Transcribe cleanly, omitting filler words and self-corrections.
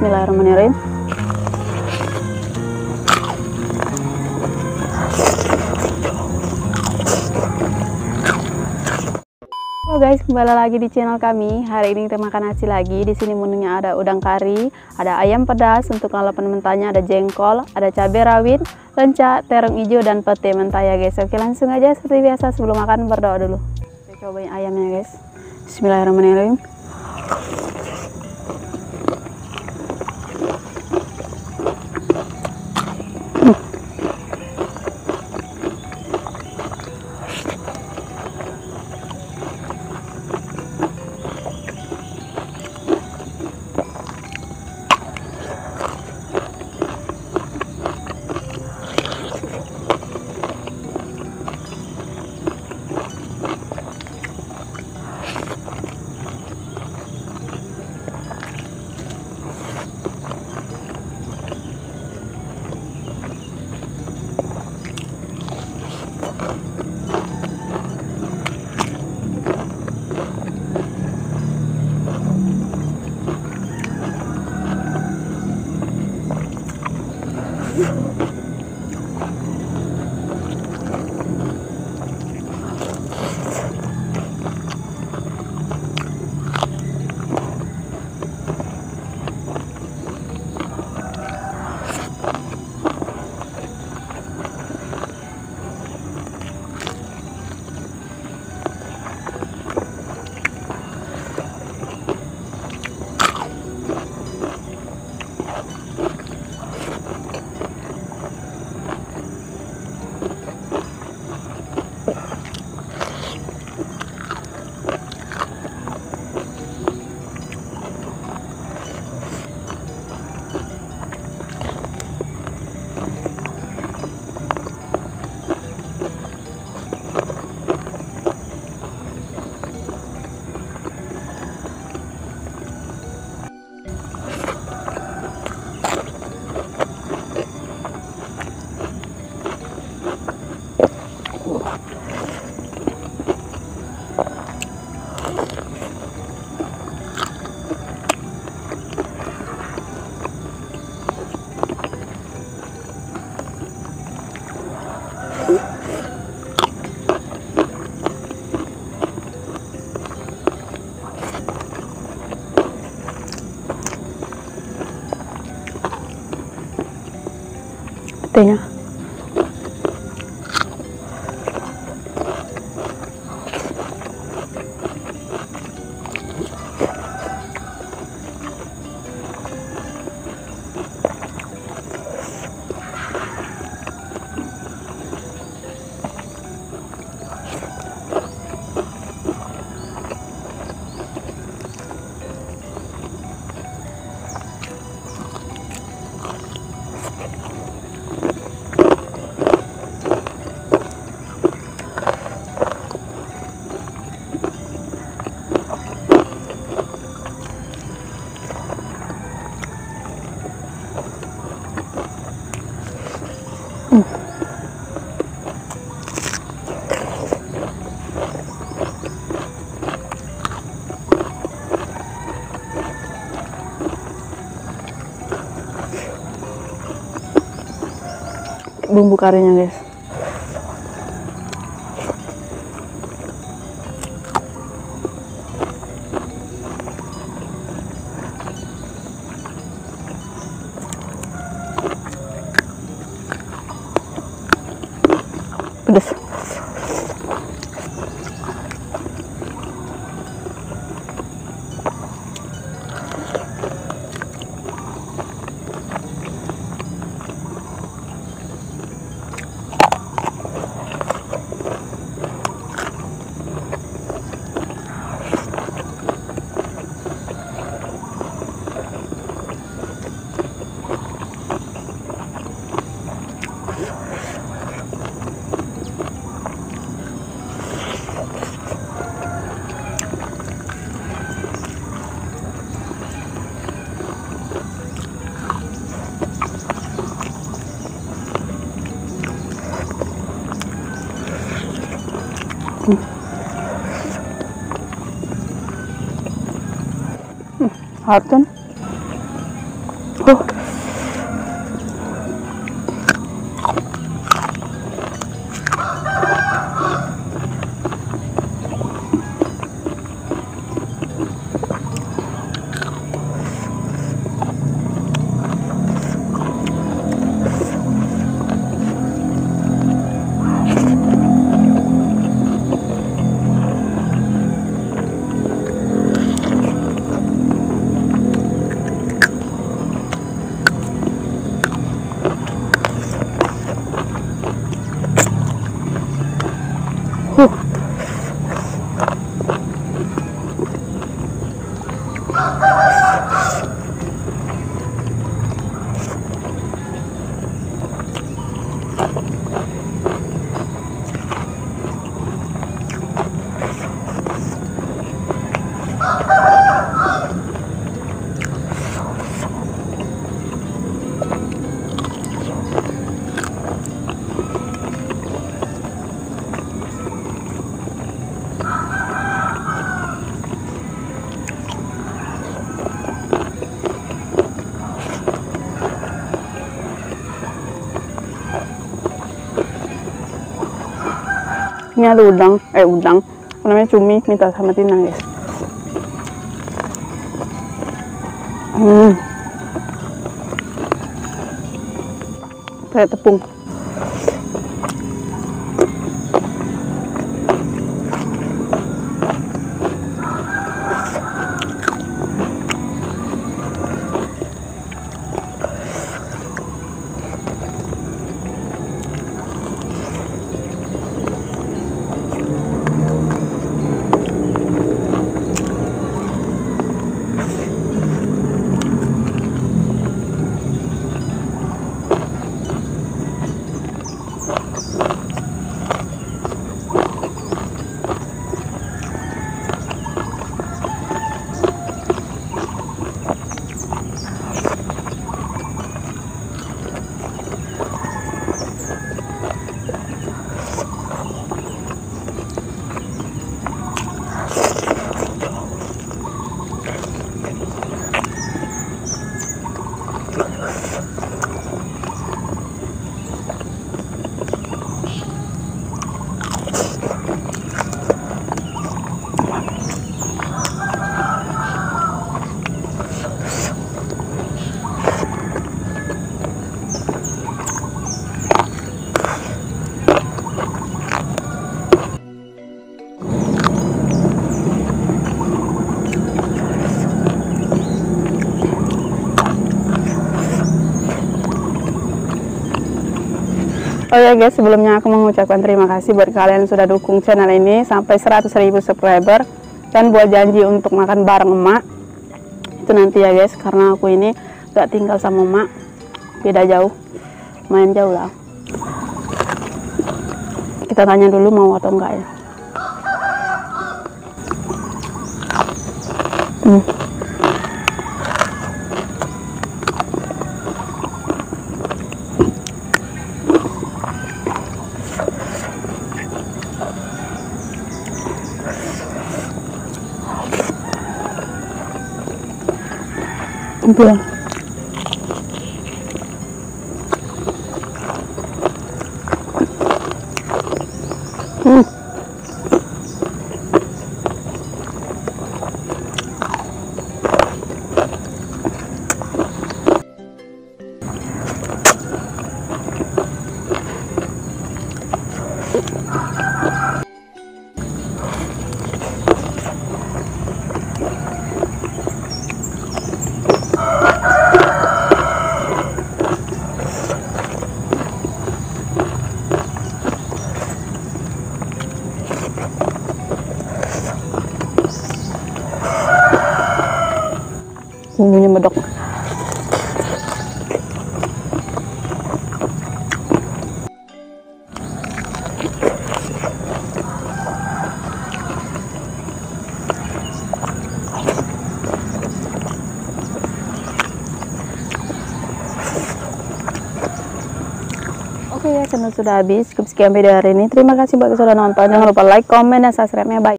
Bismillahirrahmanirrahim. Halo guys, kembali lagi di channel kami. Hari ini kita makan nasi lagi. Di sini menunya ada udang kari, ada ayam pedas, untuk lalapan mentahnya ada jengkol, ada cabai rawit, lenca, terong hijau, dan pete mentah ya guys. Oke, langsung aja seperti biasa sebelum makan berdoa dulu. Kita cobain ayamnya guys. Bismillahirrahmanirrahim. Petenya. Bumbu karinya guys. Pedas. Harus kan? Ini ada udang, namanya cumi, minta sama Tina guys. Kayak tepung. Oh ya guys, sebelumnya aku mengucapkan terima kasih buat kalian yang sudah dukung channel ini sampai 100.000 subscriber, dan buat janji untuk makan bareng emak itu nanti ya guys, karena aku ini gak tinggal sama emak, beda jauh, main jauh lah. Kita tanya dulu mau atau enggak ya. Iya. Bumbunya medok. Oke ya, channel sudah habis. Cukup sekian video hari ini. Terima kasih buat yang sudah nonton. Jangan lupa like, comment, dan subscribe-nya. Bye.